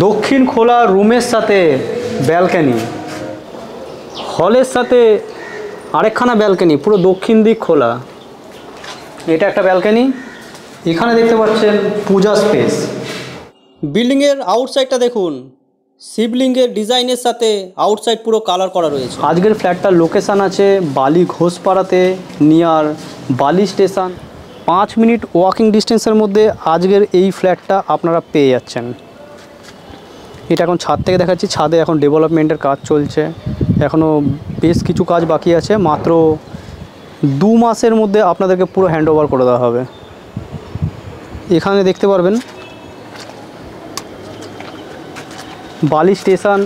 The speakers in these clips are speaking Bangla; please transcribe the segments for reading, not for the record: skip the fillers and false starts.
দক্ষিণ খোলা রুমের সাথে ব্যালকনি, হলের সাথে আরেকখানা ব্যালকনি, পুরো দক্ষিণ দিক খোলা। এটা একটা ব্যালকনি। এখানে দেখতে পাচ্ছেন পূজা স্পেস। বিল্ডিংয়ের আউটসাইডটা দেখুন, শিবলিঙ্গের ডিজাইনের সাথে আউটসাইড পুরো কালার করা রয়েছে। আজকের ফ্ল্যাটটার লোকেশান আছে বালি ঘোষপাড়াতে, নিয়ার বালি স্টেশন। 5 মিনিট ওয়াকিং ডিস্টেন্সের মধ্যে আজকের এই ফ্ল্যাটটা আপনারা পেয়ে যাচ্ছেন। এটা এখন ছাদ থেকে দেখাচ্ছি। ছাদে এখন ডেভেলপমেন্টের কাজ চলছে, এখনও বেশ কিছু কাজ বাকি আছে। মাত্র 2 মাসের মধ্যে আপনাদেরকে পুরো হ্যান্ড ওভার করে দেওয়া হবে। এখানে দেখতে পারবেন বালি স্টেশন,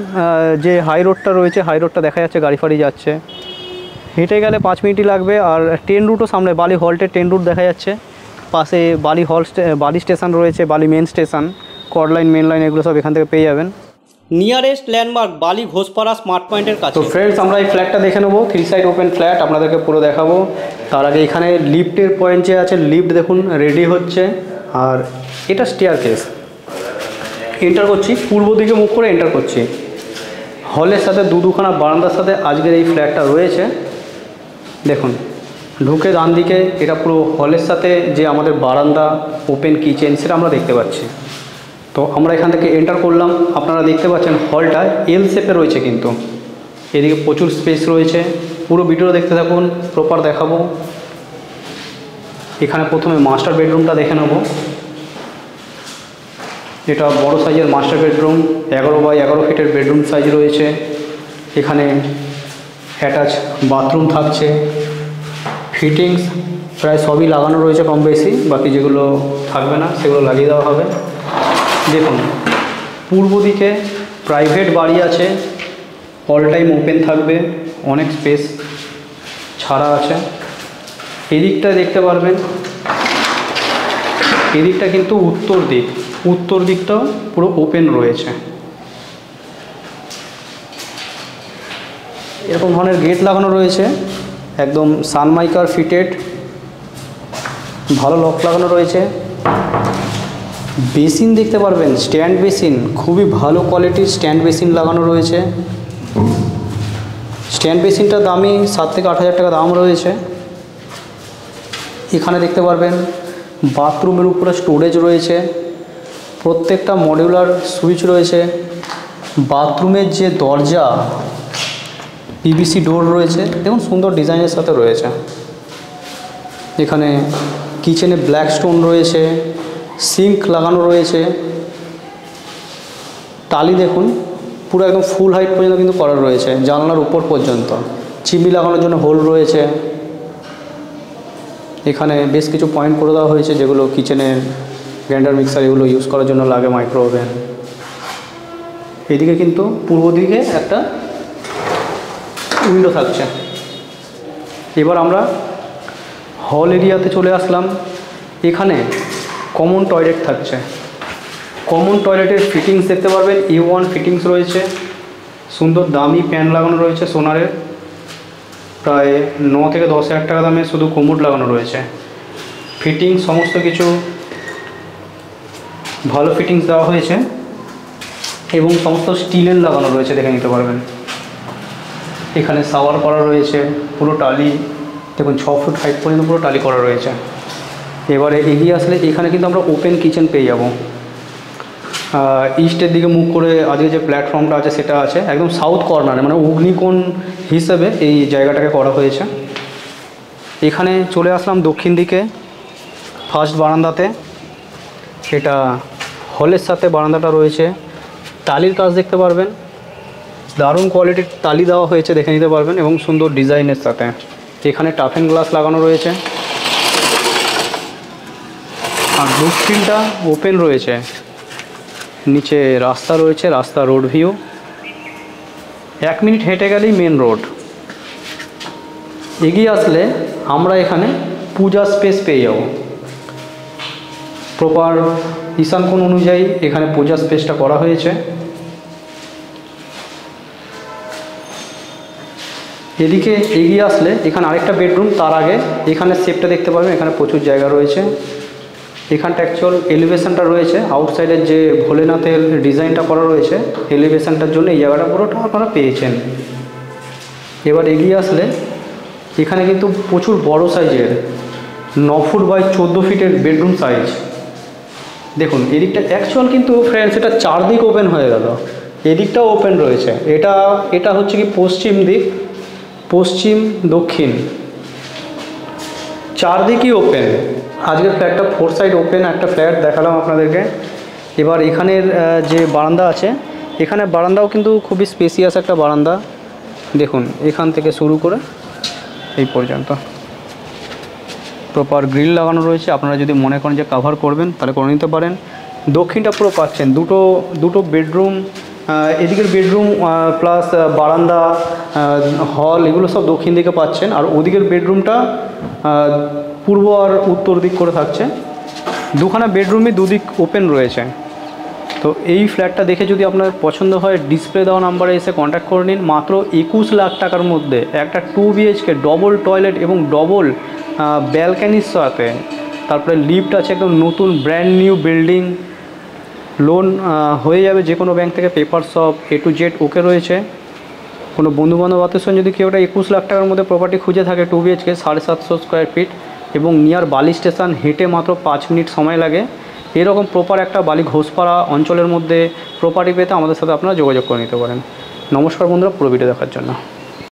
যে হাই রোডটা রয়েছে, হাই রোডটা দেখা যাচ্ছে, গাড়ি ফাড়ি যাচ্ছে। হেঁটে গেলে 5 মিনিটই লাগবে। আর ট্রেন রুটও সামনে, বালি হল্টের ট্রেন রুট দেখা যাচ্ছে। পাশে বালি স্টেশন রয়েছে, Bally main station, chord line, main line, এগুলো সব এখান থেকে পেয়ে যাবেন। নিয়ারেস্ট ল্যান্ডমার্ক বালি ঘোষপাড়া স্মার্ট পয়েন্টের কাছে। তো ফ্রেন্ডস, আমরা এই ফ্ল্যাটটা দেখে নেবো। 3 সাইড ওপেন ফ্ল্যাট, আপনাদেরকে পুরো দেখাবো। তার আগে এখানে লিফটের পয়েন্ট যে আছে, লিফট দেখুন রেডি হচ্ছে। আর এটা স্টেয়ারকেস। এন্টার করছি, পূর্ব দিকে মুখ করে এন্টার করছি। হলের সাথে দুখানা বারান্দার সাথে আজকের এই ফ্ল্যাটটা রয়েছে। দেখুন, ঢুকে ডান দিকে এটা পুরো হলের সাথে যে আমাদের বারান্দা, ওপেন কিচেন, সেটা আমরা দেখতে পাচ্ছি। তো আমরা এখান থেকে এন্টার করলাম। আপনারা দেখতে পাচ্ছেন হলটা এল শেপে রয়েছে, কিন্তু এদিকে প্রচুর স্পেস রয়েছে। পুরো ভিডিও দেখতে থাকুন, প্রপার দেখাবো। এখানে প্রথমে মাস্টার বেডরুমটা দেখে নেব। এটা বড় সাইজের মাস্টার বেডরুম, 11 বাই 11 ফিটের বেডরুম সাইজ রয়েছে। এখানে অ্যাটাচ বাথরুম থাকছে। ফিটিংস প্রায় সবই লাগানো রয়েছে কম বেশি, বাকি যেগুলো থাকবে না সেগুলো লাগিয়ে দেওয়া হবে। দেখুন, পূর্ব দিকে প্রাইভেট বাড়ি আছে, অল টাইম ওপেন থাকবে, অনেক স্পেস ছাড়া আছে। এদিকটা দেখতে পারবেন, এদিকটা কিন্তু উত্তর দিক, উত্তর দিকটাও পুরো ওপেন রয়েছে। এরকম ধরনের গেট লাগানো রয়েছে, একদম সানমাইকার ফিটেড, ভালো লক লাগানো রয়েছে। বেসিন দেখতে পারবেন, স্ট্যান্ড বেসিন, খুবই ভালো কোয়ালিটির স্ট্যান্ড বেসিন লাগানো রয়েছে। স্ট্যান্ড বেসিনটা দামি 7 থেকে 8 হাজার টাকা দাম রয়েছে। এখানে দেখতে পারবেন বাথরুমের উপরে স্টোরেজ রয়েছে, প্রত্যেকটা মডিউলার সুইচ রয়েছে। বাথরুমের যে দরজা, পিভিসি ডোর রয়েছে, দেখুন সুন্দর ডিজাইনের সাথে রয়েছে। এখানে কিচেনে ব্ল্যাক স্টোন রয়েছে, সিঙ্ক লাগানো রয়েছে। টালি দেখুন পুরো একদম ফুল হাইট পর্যন্ত কিন্তু করা রয়েছে, জানলার উপর পর্যন্ত। চিমনি লাগানোর জন্য হোল রয়েছে। এখানে বেশ কিছু পয়েন্ট করে দেওয়া হয়েছে, যেগুলো কিচেনের গ্রাইন্ডার, মিক্সার এগুলো ইউজ করার জন্য লাগে, মাইক্রো ওভেন। এদিকে কিন্তু পূর্ব দিকে একটা উইন্ডো থাকছে। এবার আমরা হল এরিয়াতে চলে আসলাম। এখানে কমন টয়লেট থাকছে। কমন টয়লেটের ফিটিংস দেখতে পারবেন, E1 ফিটিংস রয়েছে, সুন্দর দামি প্যান লাগানো রয়েছে সোনারের, প্রায় 9 থেকে 10 হাজার টাকা দামে শুধু কোমোড লাগানো রয়েছে। ফিটিংস সমস্ত কিছু ভালো ফিটিংস দেওয়া হয়েছে এবং সমস্ত স্টিলের লাগানো রয়েছে, দেখে নিতে পারবেন। এখানে শাওয়ার করা রয়েছে, পুরো টালি দেখুন 6 ফুট হাইট পর্যন্ত পুরো টালি করা রয়েছে। এবারে এগিয়ে আসলে এখানে কিন্তু আমরা ওপেন কিচেন পেয়ে যাব। ইস্টের দিকে মুখ করে আজকে যে প্ল্যাটফর্মটা আছে সেটা আছে একদম সাউথ কর্নারে, মানে অগ্নিকোণ হিসেবে এই জায়গাটাকে করা হয়েছে। এখানে চলে আসলাম দক্ষিণ দিকে ফার্স্ট বারান্দাতে। এটা হলের সাথে বারান্দাটা রয়েছে, টালির কাজ দেখতে পারবেন, দারুণ কোয়ালিটির টালি দেওয়া হয়েছে, দেখে নিতে পারবেন, এবং সুন্দর ডিজাইনের সাথে। এখানে টাফেন গ্লাস লাগানো রয়েছে। আর দক্ষিণটা ওপেন রয়েছে, নিচে রাস্তা রয়েছে, রাস্তা রোড ভিউ। 1 মিনিট হেঁটে গেলেই মেন রোড। এগিয়ে আসলে আমরা এখানে পূজা স্পেস পেয়ে যাব। প্রপার ঈশান কোণ অনুযায়ী এখানে পূজা স্পেসটা করা হয়েছে। এদিকে এগিয়ে আসলে এখানে আরেকটা বেডরুম, তার আগে এখানে শেপটা দেখতে পাবেন, এখানে প্রচুর জায়গা রয়েছে। এখানটা অ্যাকচুয়াল এলিভেশনটা রয়েছে, আউটসাইডের যে ভোলেনাথের ডিজাইনটা করা রয়েছে এলিভেশনটার জন্য এই জায়গাটা পুরোটা আপনারা পেয়েছেন। এবার এগিয়ে আসলে এখানে কিন্তু প্রচুর বড় সাইজের 9 ফুট বাই 14 ফিটের বেডরুম সাইজ। দেখুন এদিকটা অ্যাকচুয়াল কিন্তু ফ্রেন্ডস এটা চারদিক ওপেন হয়ে গেল, এদিকটাও ওপেন রয়েছে। এটা হচ্ছে কি পশ্চিম দিক, পশ্চিম দক্ষিণ চারদিকই ওপেন। আজকের ফ্ল্যাটটা 4 সাইড ওপেন একটা ফ্ল্যাট দেখালাম আপনাদেরকে। এবার এখানের যে বারান্দা আছে, এখানে বারান্দাও কিন্তু খুবই স্পেসিয়াস একটা বারান্দা। দেখুন এখান থেকে শুরু করে এই পর্যন্ত প্রপার গ্রিল লাগানো রয়েছে। আপনারা যদি মনে করেন যে কাভার করবেন তাহলে করে নিতে পারেন। দক্ষিণটা পুরো পাচ্ছেন, দুটো বেডরুম, এদিকের বেডরুম প্লাস বারান্দা হল এগুলো সব দক্ষিণ দিকে পাচ্ছেন। আর ওদিকের বেডরুমটা পূর্ব আর উত্তর দিক করে থাকছে। দুখানা বেডরুমই দুদিক ওপেন রয়েছে। তো এই ফ্ল্যাটটা দেখে যদি আপনার পছন্দ হয় ডিসপ্লে দেওয়া নাম্বারে এসে কন্ট্যাক্ট করে নিন। মাত্র 21 লাখ টাকার মধ্যে একটা 2 BHK ডবল টয়লেট এবং ডবল ব্যালকানির সাথে, তারপরে লিফট আছে, একদম নতুন ব্র্যান্ড নিউ বিল্ডিং। লোন হয়ে যাবে যে কোনো ব্যাংক থেকে, পেপার সব A to Z ওকে রয়েছে। কোনো বন্ধুবান্ধব আত্মীয় যদি কেউ একটা 21 লাখ টাকার মধ্যে প্রপার্টি খুঁজে থাকে 2 BHK 750 স্কোয়ার ফিট এবং নিয়ার বালি স্টেশন, হেঁটে মাত্র 5 মিনিট সময় লাগে, এরকম প্রপার একটা বালি ঘোষপাড়া অঞ্চলের মধ্যে প্রপার্টি পেতে আমাদের সাথে আপনারা যোগাযোগ করে নিতে পারেন। নমস্কার বন্ধুরা, পুরো ভিডিও দেখার জন্য।